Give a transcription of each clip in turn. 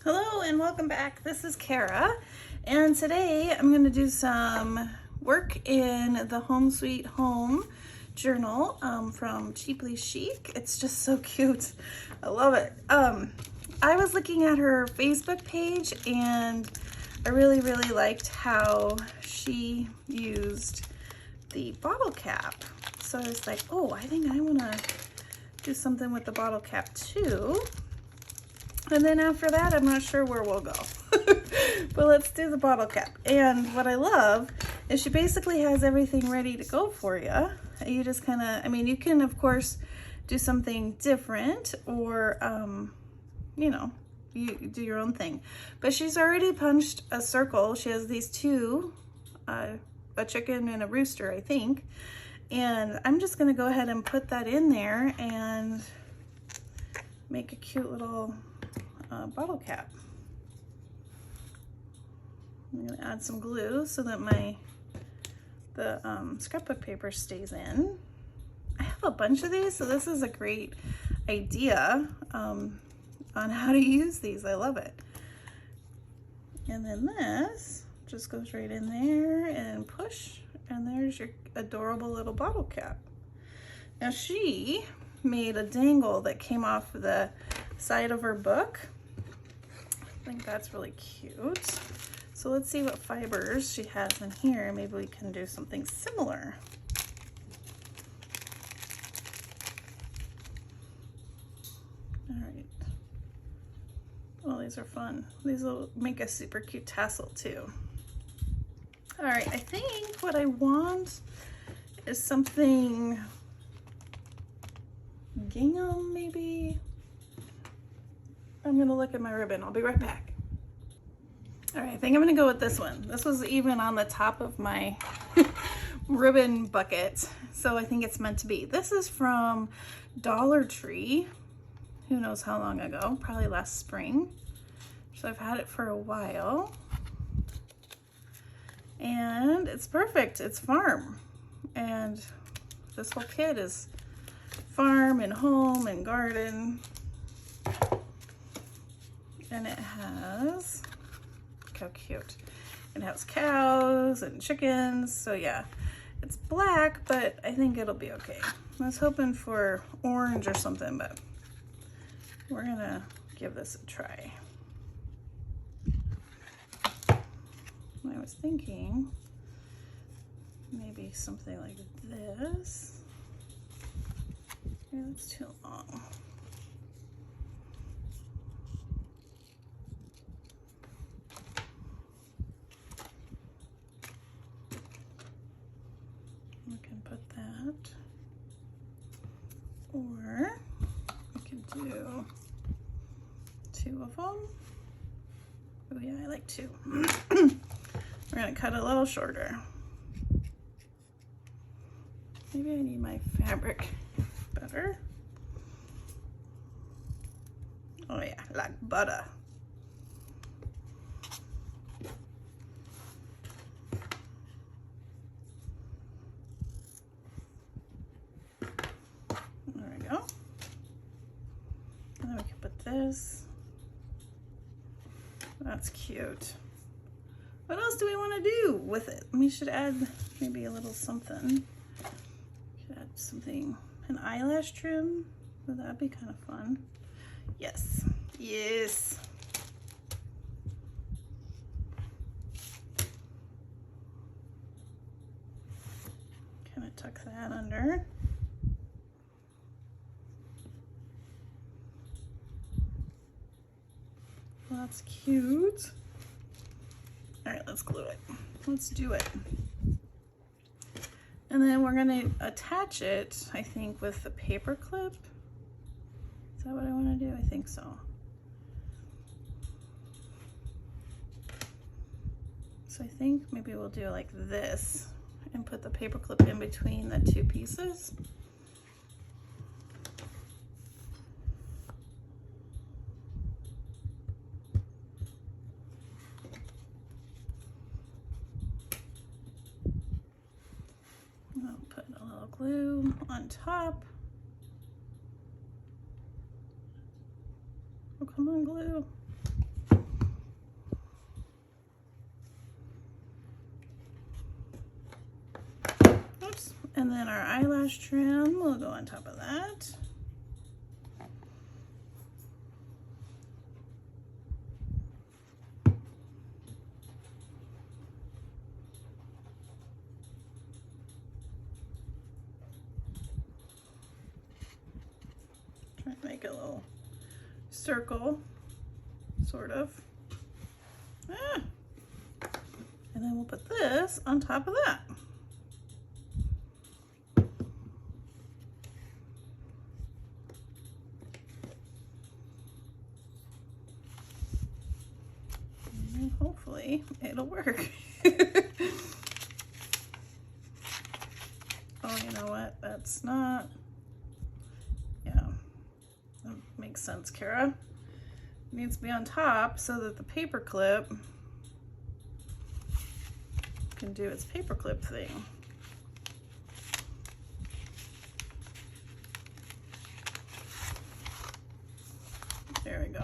Hello and welcome back. This is Cara, and today I'm going to do some work in the Home Sweet Home journal from Cheaply Chic. It's just so cute. I love it. I was looking at her Facebook page and I really liked how she used the bottle cap. So I was like, oh, I think I want to do something with the bottle cap too. And then after that, I'm not sure where we'll go. But let's do the bottle cap. And what I love is she basically has everything ready to go for you. You just kind of, I mean, you can, of course, do something different or, you know, you do your own thing. But she's already punched a circle. She has these two, a chicken and a rooster, I think. And I'm just going to go ahead and put that in there and make a cute little bottle cap. I'm going to add some glue so that the scrapbook paper stays in. I have a bunch of these, so this is a great idea on how to use these. I love it. And then this just goes right in there and push, and there's your adorable little bottle cap. Now she made a dangle that came off the side of her book. I think that's really cute. So let's see what fibers she has in here. Maybe we can do something similar. All right. Oh, these are fun. These will make a super cute tassel too. All right, I think what I want is something gingham maybe. I'm gonna look at my ribbon. I'll be right back. All right, I think I'm gonna go with this one. This was even on the top of my ribbon bucket, so I think it's meant to be. This is from Dollar Tree. Who knows how long ago? Probably last spring. So I've had it for a while. And it's perfect. It's farm. And this whole kit is farm and home and garden. And it has, look how cute. It has cows and chickens. So yeah, it's black, but I think it'll be okay. I was hoping for orange or something, but we're gonna give this a try. I was thinking maybe something like this. Yeah, that's too long. We can put that, or we can do two of them. Oh yeah, I like two. We're gonna cut a little shorter. Maybe I need my fabric better. Oh yeah, like butter. There we go. And then we can put this. That's cute. What else do we want to do with it? We should add maybe a little something. Should add something, an eyelash trim. Would that be kind of fun? Yes, yes. Kind of tuck that under. That's cute. All right, let's glue it. Let's do it. And then we're gonna attach it, I think, with the paper clip. Is that what I wanna do? I think so. So I think maybe we'll do like this and put the paper clip in between the two pieces. I'll put a little glue on top. Oh, come on, glue. our eyelash trim will go on top of that. Try to make a little circle, sort of. Ah. And then we'll put this on top of that. And hopefully it'll work. Oh, you know what? That's not, yeah, that makes sense, Cara. It needs to be on top so that the paper clip can do its paper clip thing. There we go.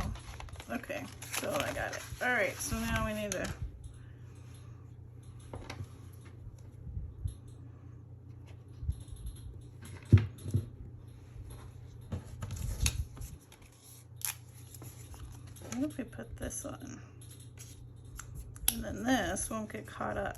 Okay, so I got it. All right, so now we need to what if we put this on? And then this won't get caught up.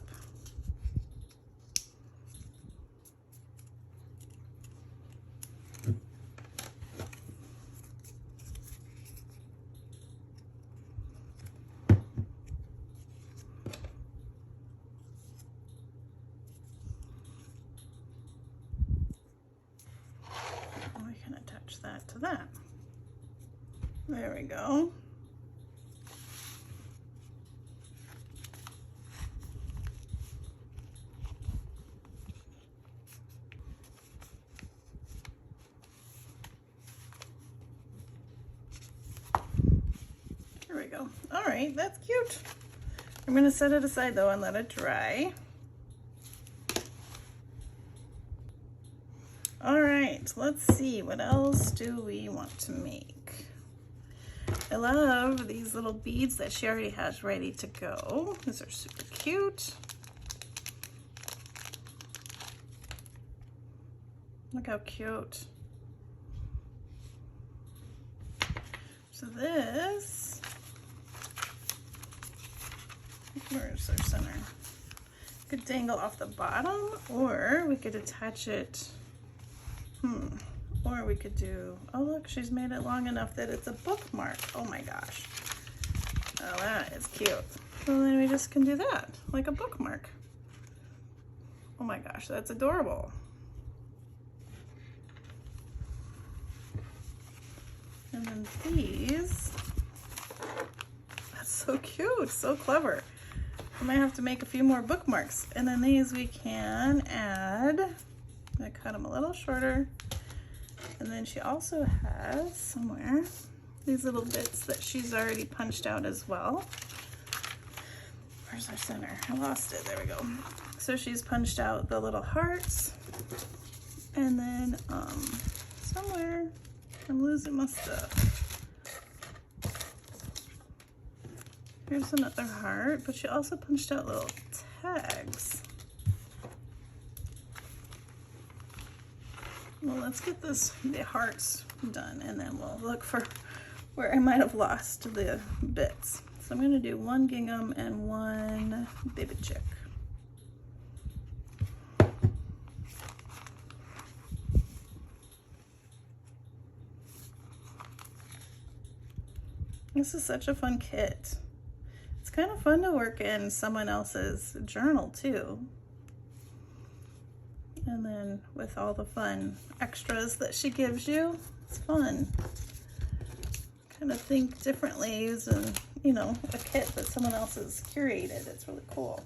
We can attach that to that. There we go. There we go. All right, that's cute. I'm gonna set it aside though and let it dry. All right, let's see, what else do we want to make? I love these little beads that she already has ready to go. These are super cute. Look how cute. So this, where's our center? Could dangle off the bottom, or we could attach it, or we could do, oh look, she's made it long enough that it's a bookmark. Oh my gosh. Oh, that is cute. So then we just can do that, like a bookmark. Oh my gosh, that's adorable. And then these, that's so cute, so clever. I might have to make a few more bookmarks. And then these we can add, I'm gonna cut them a little shorter. And then she also has somewhere these little bits that she's already punched out as well. Where's our center? I lost it, there we go. So she's punched out the little hearts. And then somewhere, I'm losing my stuff. Here's another heart, but she also punched out little tags. Well, let's get the hearts done, and then we'll look for where I might have lost the bits. So I'm gonna do one gingham and one baby chick. This is such a fun kit. It's kind of fun to work in someone else's journal too. And then with all the fun extras that she gives you, it's fun. Kind of think differently using, you know, a kit that someone else has curated. It's really cool.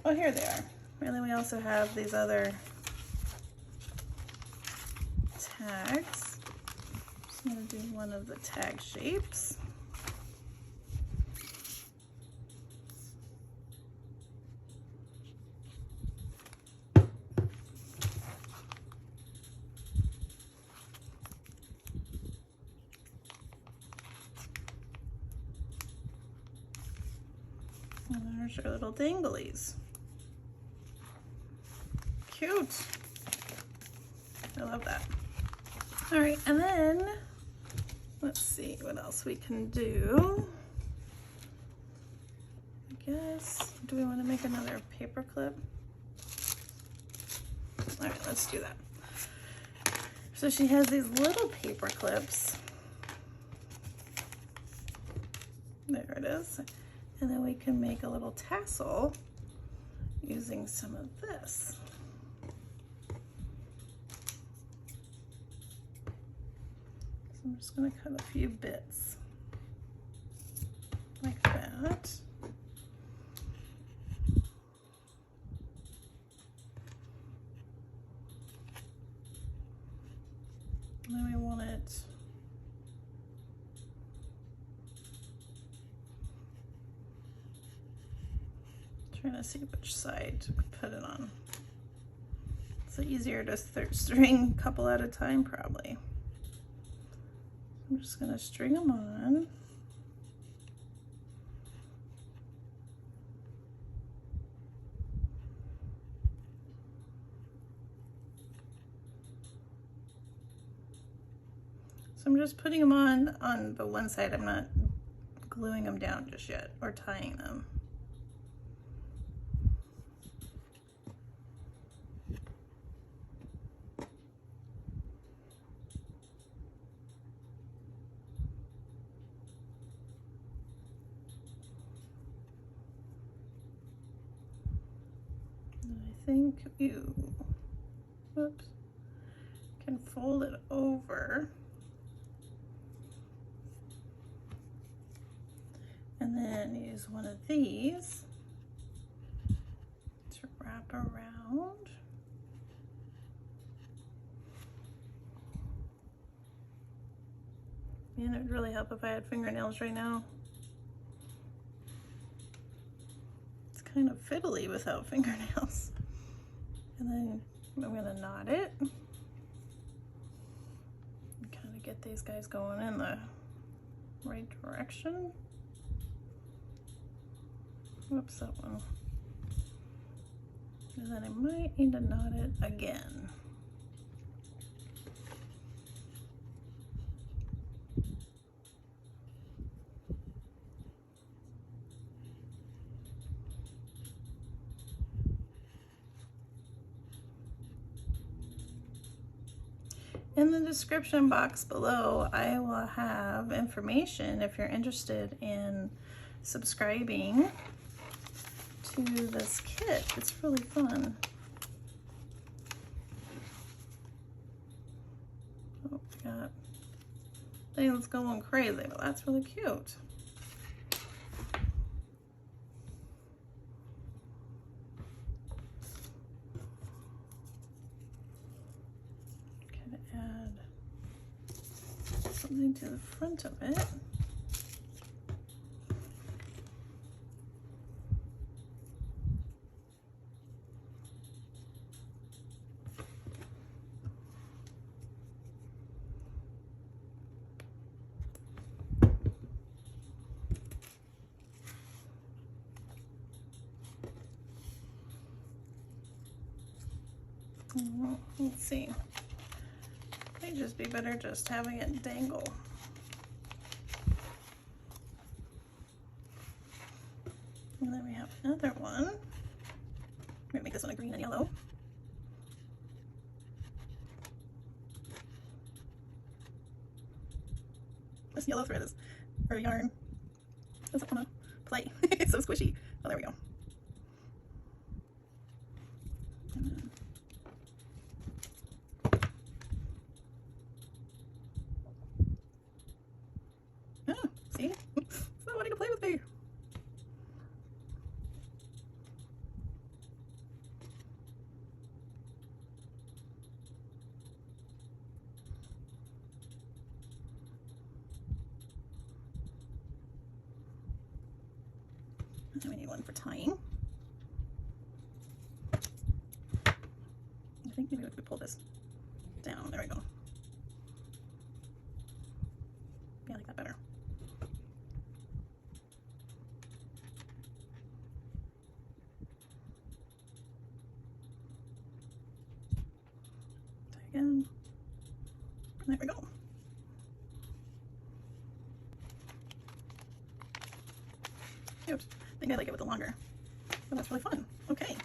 Oh, here they are. And then we also have these other tags. I'm going to do one of the tag shapes. And there's our little danglies. Cute. I love that. All right, and then let's see what else we can do. I guess, do we want to make another paper clip? All right, let's do that. So she has these little paper clips. There it is. And then we can make a little tassel using some of this. So I'm just going to cut a few bits like that. And then we want it trying to see which side to put it on. It's easier to string a couple at a time probably. I'm just going to string them on. So I'm just putting them on the one side. I'm not gluing them down just yet or tying them. I think you, whoops, can fold it over and then use one of these to wrap around. Man, it would really help if I had fingernails right now. It's kind of fiddly without fingernails. And then I'm gonna knot it. Kind of get these guys going in the right direction. Whoops, that one. And then I might need to knot it again. In the description box below, I will have information if you're interested in subscribing to this kit. It's really fun. Oh, we got things going crazy, but that's really cute. Add something to the front of it. Let's see. Might just be better just having it dangle. And then we have another one. I'm gonna make this one a green and yellow. This yellow thread is, or yarn, doesn't want to play. It's so squishy. Oh, there we go. See? It's not wanting to play with me. And then we need one for tying. I think maybe if we pull this down, there we go. Yeah, I like that better. again. There we go. Oops, I think I like it with the longer. So that's really fun. Okay.